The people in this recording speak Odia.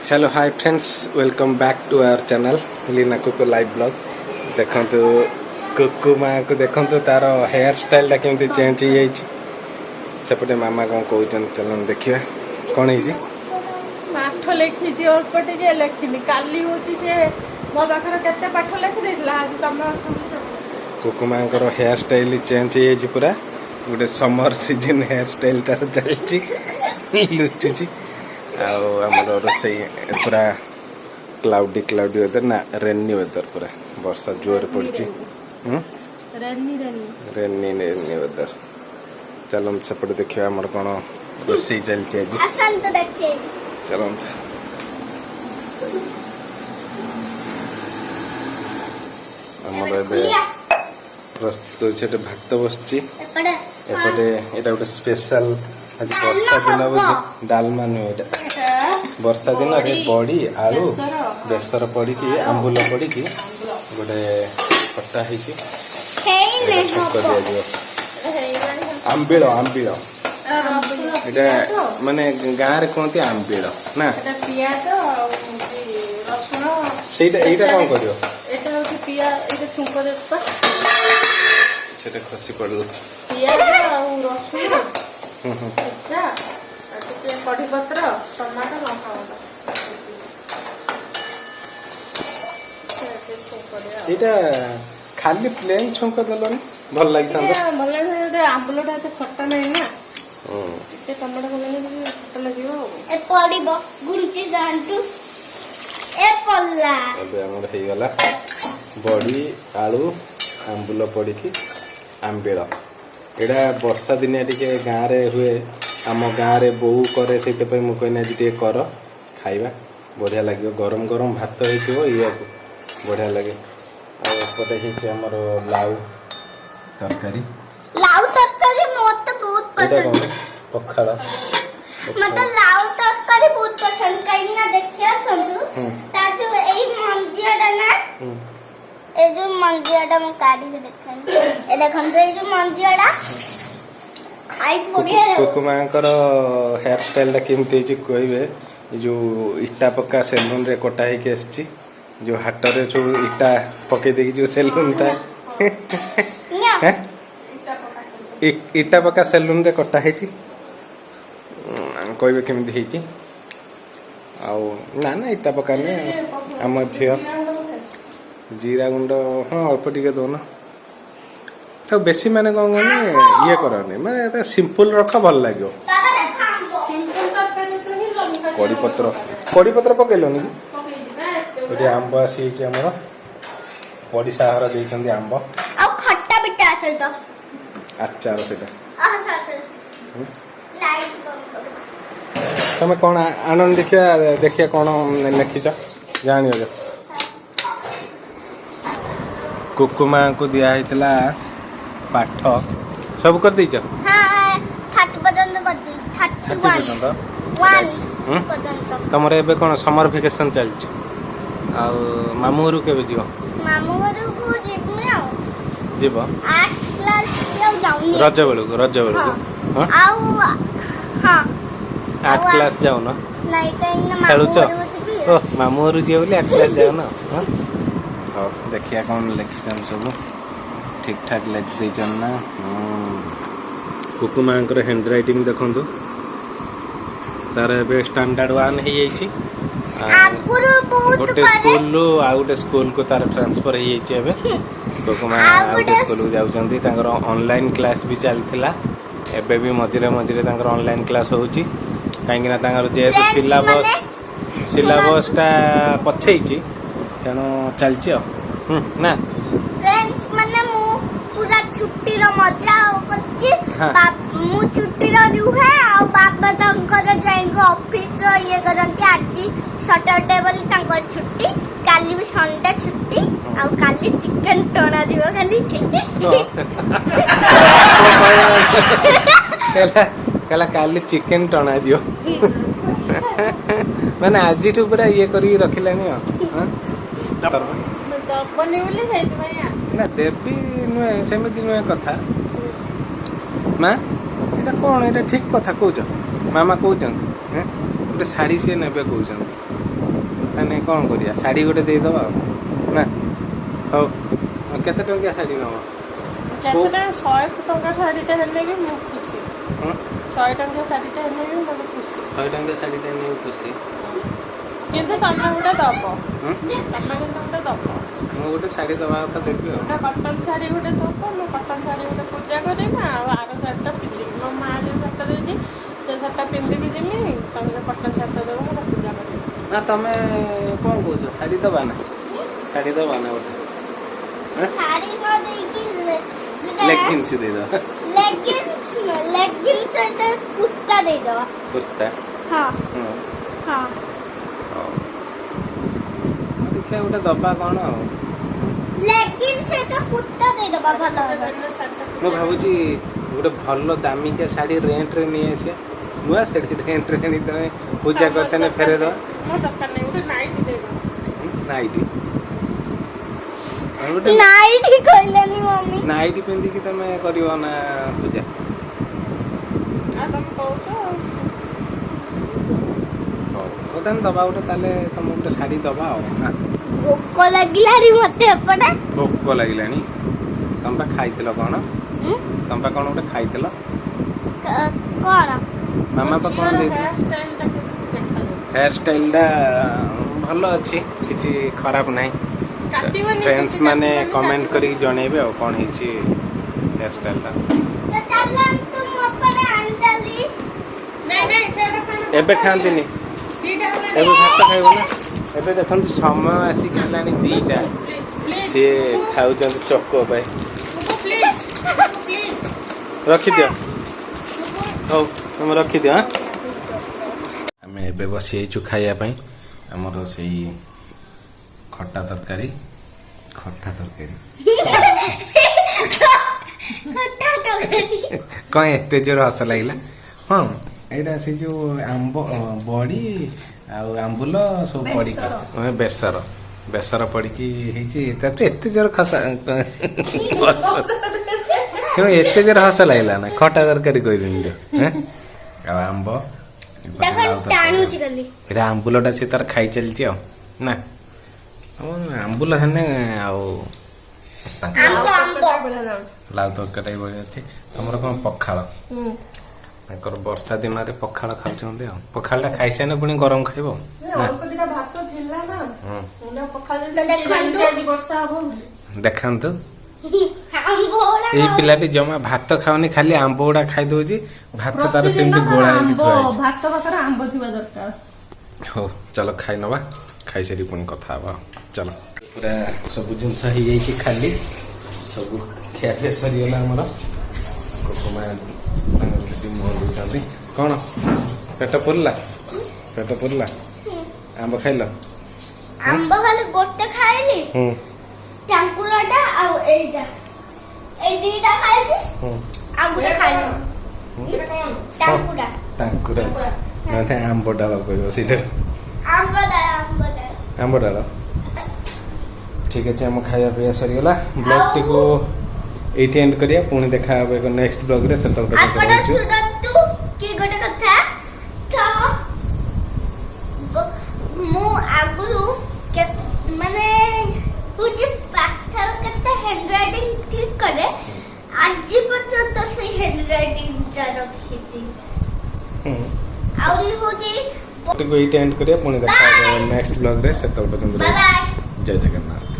Hello hi friends welcome back to our channel Leena Kuku live blog देखो कुकु माँ को देखो तार हेयर स्टाइल केमती चेंज हो सेपटे मामा कौन कहते चलो देखिए कौन है पाठ लिखी अल्प टे लिखिनी काली हूँ सी मो पाखर के पाठ लिखी आज तुम कुकु माँ हेयर स्टाइल चेंज हो पूरा गोटे समर सीजन हेयर स्टाइल तार चलती लुचुची आमर रोसई पूरा क्लाउडी वेदर ना रेनी वेदर पूरा वर्षा जोर पड़ी रेनी वेदर चलो सेपटे देखिए आमर कौन रोसई चलती चलो प्रस्तुत भात बसची एपटे एटा गोटे स्पेशल आज वर्षा दिन डालमा नुह वर्षा दिन बड़ी आलू बेसर पड़ी आंबुल पड़ी गोटे खटा आंबिल आंबिल एटा माने गाँव रे कहते आंबिल ना सेटा कौन करियो खसी पड़ कढ़ी पत्र टमाटो लंका खाली प्लेन छुंक देलनी भल लगी आंबुलटा खट्टा नहीं ना टमाटो खट्टा लगे गला बड़ी आलू आंबुल पड़ी आंबिल एटा वर्षा दिनिया टिके गाँव रे हुए आम गाँव रे बोऊ करे से मुझे आज टे कर खाइबा बढ़िया लगे गरम गरम भात हो ये बढ़िया लगे आउटे होमर लाउ तरकारी पखाड़ मतलब लाउ तरकारी बहुत पसंद कहीं ना देखिए सुनो ताजो एई मंजियाडा ना ए जो मंजियाडा म काटी के देखन ए देखन तो ए जो मंजियाडा खाई बढ़िया कुकु मांकर हेयर स्टाइल केमती कहबे जो इटा पक्का सेलून रे कटा होके आसी जो हाट रे जो इटा पके दे जो सेलून था इटा पक्का सेलून रे कटा है कहबे केमती ना ना इटा पक्का नहीं आम झी जीरा गुंड हाँ अल्प टे दौन तो बेसी माने कौन कहनी ये करनी मैं सिंपल रख भल लगे कड़ी पत्र पकेलनि कि आंब आसी आमर पड़िशा घर देते आंब आचार से तुम कौन आनंद देखिया कौन लिखिच जान कुकु माँ को दिया पाठ सब कर दीच तुम एबे कौन समर वेकेशन चलछि आ मामू घर के जीव जीव रज बेलू आठ क्लास जाऊ न खेलुच मामू घर जी बोली 8 क्लास जाऊ न हाँ देखिया कौन लिखिछन सब ठीक ठाक लिख देचन ना कुकु माँ हैंड राइटिंग देखु तार ए स्टैंडर्ड 1 हो जाइए गोटे स्कूल आ गोटे स्कूल को तार ट्रांसफर हो जाइए कुकु माँ गोटे स्कूल को जाउछंती तांकर ऑनलाइन क्लास भी चलथिला एबे भी मझिरे मझिरे तांकर ऑनलाइन क्लास होउची काहेकि ना तांकर जेहेतु सिलेबसटा पछेइची तेणु चलछि ना फ्रेंड्स माने मु पूरा छुट्टी रो मजा करछि मु छुट्टी रो रुहे आ बाबा तंकर जाइंग ऑफिस रो ये करंती आज सैटरडे बोली तंकर छुट्टी काली भी संडे छुट्टी आ काली चिकन टोना दियो खाली कहला काली चिकन टोना दियो माने आज ठु पूरा ये करी रखिलानी हां ना देवी नुहे सेमती नुहे कथा माँ ये कौन ये ठीक कथा कौच मामा कौन गोटे शाढ़ी सी ने कौन ମାନେ କ'ଣ କରିବା ଶାଢ଼ୀ ଗୋଟେ ଦେଇଦେବା ଆଉ ନା ହଉ କେତେ ଟଙ୍କିଆ ଶାଢ଼ୀ ନେବ କେତେ 100 ଟଙ୍କା ଶାଢ଼ୀଟା ହେଲେ ବି ମୁଁ ଖୁସି। ହଁ 100 ଟଙ୍କା ଶାଢ଼ୀଟା ହେଲେ ବି ମୋତେ ଖୁସି। 100 ଟଙ୍କିଆ ଶାଢ଼ୀଟା ନେଇ ଖୁସି କିନ୍ତୁ ତମେ ଗୋଟେ ଦବ। ହଁ ତମେ କିନ୍ତୁ ଗୋଟେ ଦବ। ମୁଁ ଗୋଟେ ଶାଢ଼ୀ ଦେବା କଥା ଦେବି ଆଉ ଗୋଟେ କଟନ ଶାଢ଼ୀ ଗୋଟେ ଦବ। ମୁଁ କଟନ ଶାଢ଼ୀ ଗୋଟେ ପୂଜା କରିବି ଆଉ ଆର ଶାଢ଼ୀଟା ପିନ୍ଧିବି। ମୋ ମା ଯେଉଁ ଶାଢ଼ୀଟା ଦେଇଛି ସେ ଶାଢ଼ୀଟା ପିନ୍ଧିକି ଯିମି। ତମେ ଯେଉଁ କଟନ ଶାଢ଼ୀଟା ଦେବ ମୁଁ ପୂଜା କରିବି। ନା ତମେ କ'ଣ କହୁଛ ଶାଢ଼ୀ ଦେବା ନା ଶାଢ଼ୀ ଦେବା ନା ଗୋଟେ ଶାଢ଼ୀ ନ ଦେଇକି ଲେଗିନ୍ସ ଦେଇଦେବା ଲେଗିନ୍ସ ସହିତ କୁର୍ତ୍ତା ଦେଇଦବା। କୁର୍ତ୍ତା ହଁ ହଁ ହଁ ହଉ ଦେଖିବା ଗୋଟେ ଦେବା କ'ଣ ଆଉ ଲେଗିନ୍ସ ସହିତ କୁର୍ତ୍ତା ଦେଇଦବା ଭଲ ହବ। ମୁଁ ଭାବୁଛି ଗୋଟେ ଭଲ ଦାମିକିଆ ଶାଢ଼ୀ ରେଣ୍ଟରେ ନେଇ ଆସିବା ନୂଆ ଶାଢ଼ୀ ରେଣ୍ଟରେ ଆଣି ତମେ ପୂଜା କରିସାରିଲେ ଫେରେଇଦେବା ମୋ ଦରକାର ନାହିଁ ଗୋଟେ ନାଇଟି ଦେଇଦବ। ନାଇଟି ଆଉ ଗୋଟେ ନାଇଟି କହିଲାନି ମମ୍ମି। ନାଇଟି ପିନ୍ଧିକି ତମେ କରିବ ନା ପୂଜା ଆଉ ତମେ କହୁଛ ଆଉ। ହଉ ତାହେଲେ ଦେବା ଗୋଟେ ତାହେଲେ ତମକୁ ଗୋଟେ ଶାଢ଼ୀ ଦେବା ଆଉ ନା ଭୋକ ଲାଗିଲାଣି ମତେ ଏପଟେ। ଭୋକ ଲାଗିଲାଣି ତମେ ପା ଖାଇଥିଲ କ'ଣ ଉଁ? ତମେ ପା କ'ଣ ଗୋଟେ ଖାଇଥିଲ କଣ ମାମା ପା କ'ଣ ଦେଇଥିଲା ହେୟାର ଷ୍ଟାଇଲଟା ଭଲ ଅଛି କିଛି ଖରାପ ନାହିଁ ଫ୍ରେଣ୍ଡସ୍ ମାନେ କମେଣ୍ଟ କରିକି ଜଣେଇବେ ଆଉ କ'ଣ ହେଇଛି ହେୟାର ଷ୍ଟାଇଲଟା ତ ଚାଲନ୍ତୁ ମୁଁ ଏପଟେ ଆଣିଦେଲି। ଏବେ ଖାଆନ୍ତିନି ଏବେ ଭାତ ଖାଇବ ନା ଏବେ ଦେଖନ୍ତୁ ସମୟ ଆସିକି ହେଲାଣି 2ଟା ସିଏ ଖାଉଛନ୍ତି ଚକୋ ପାଇଁ ରଖିଦିଅ ହଉ ତମେ ରଖିଦିଅ ଆମେ ଏବେ ବସିଯାଇଛୁ ଖାଇବା ପାଇଁ ଆମର ସେଇ ଖଟା ତରକାରୀ କ'ଣ ଏତେ ଜୋର ହସ ଲାଗିଲା ହଁ ଏଇଟା ସେ ଯେଉଁ ଆମ୍ବ ବଡ଼ି ଆଉ ଆମ୍ବୁଲ ସବୁ ପଡ଼ିକି ବେସର ପଡ଼ିକି ହେଇଛି ଏତେ ଜୋର ଏତେ ଜୋର ହସ ଲାଗିଲା ନା ଖଟା ତରକାରୀ କହିଦେଲି ଆଉ ଆମ୍ବ ଏଇଟା ଆମ୍ବୁଲଟା ସେ ତାର ଖାଇ ଚାଲିଛି ଆଉ ନା ଆମ୍ବୁଲ ହେନେ ଆଉ ଲାଉ ତରକାରୀ ବଢ଼ି ଅଛି ତମର କ'ଣ ପଖାଳ ତାଙ୍କର ବର୍ଷା ଦିନରେ ପଖାଳ ଖାଉଛନ୍ତି ଆଉ ପଖାଳଟା ଖାଇସାରିଲେ ପୁଣି ଗରମ ଖାଇବ ଦେଖାନ୍ତୁ ଏଇ ପିଲାଟି ଜମା ଭାତ ଖାଉନି ଖାଲି ଆମ୍ବ ଗୁଡା ଖାଇଦଉଛି ଭାତ ତାର ସେମିତି ଗୋଳା ହେଇକି ଥୁଆ ହେଇଛି ଭାତ ପାଖରେ ଆମ୍ବ ଥିବା ଦରକାର। ହଉ ଚାଲ ଖାଇ ନବା ଖାଇସାରି ପୁଣି କଥା ହବା ଚାଲ ପୁରା ସବୁ ଜିନିଷ ହେଇଯାଇଛି ଖାଲି ସବୁ ଖିଆପିଆ ସରିଗଲା ଆମର କୁସୁମା ସେଠି ମୁହଁ ଦଉଛନ୍ତି କ'ଣ ପେଟ ପୁରିଲା ଆମ୍ବ ଖାଇଲ ଆମ୍ବ ଖାଲି ଗୋଟେ ଖାଇଲି ଟାଙ୍କୁରାଟା ଆଉ ଏଇଟା ଏଇ ଦିଟା ଖାଇଛି ଆଉ ଗୋଟେ ଖାଇଲି ଟାଙ୍କୁରା ଆମ୍ବ ଡାଳ କହିବ ସେଇଟା ଆମ୍ବ ଡାଳ ଠିକ୍ ଅଛି ଆମ ଖାଇବା ପିଇବା ସରିଗଲା ବ୍ଲଗ୍ଟିକୁ ଏଇଠି ଏଣ୍ଡ କରିବା ପୁଣି ଦେଖା ହେବ ଏକ ନେକ୍ସଟ ବ୍ଲଗ୍ରେ ସେତେବେଳେ ଗୋଟେ କଥା ମୁଁ ଆଗରୁ ମାନେ ପାଠର କେତେ ହ୍ୟାଣ୍ଡରାଇଟିଂ କ୍ଲିକ୍ କରେ ଆଜି ପର୍ଯ୍ୟନ୍ତ ସେଇ ହ୍ୟାଣ୍ଡରାଇଟିଂଟା ରଖିଛି ଆହୁରି ହଉଛି ଏଇଠି ଏଣ୍ଡ କରିବା ପୁଣି ଦେଖା ହେବ ନେକ୍ସଟ ବ୍ଲଗ୍ରେ ସେତେବେଳେ ପର୍ଯ୍ୟନ୍ତ ଜୟ ଜଗନ୍ନାଥ।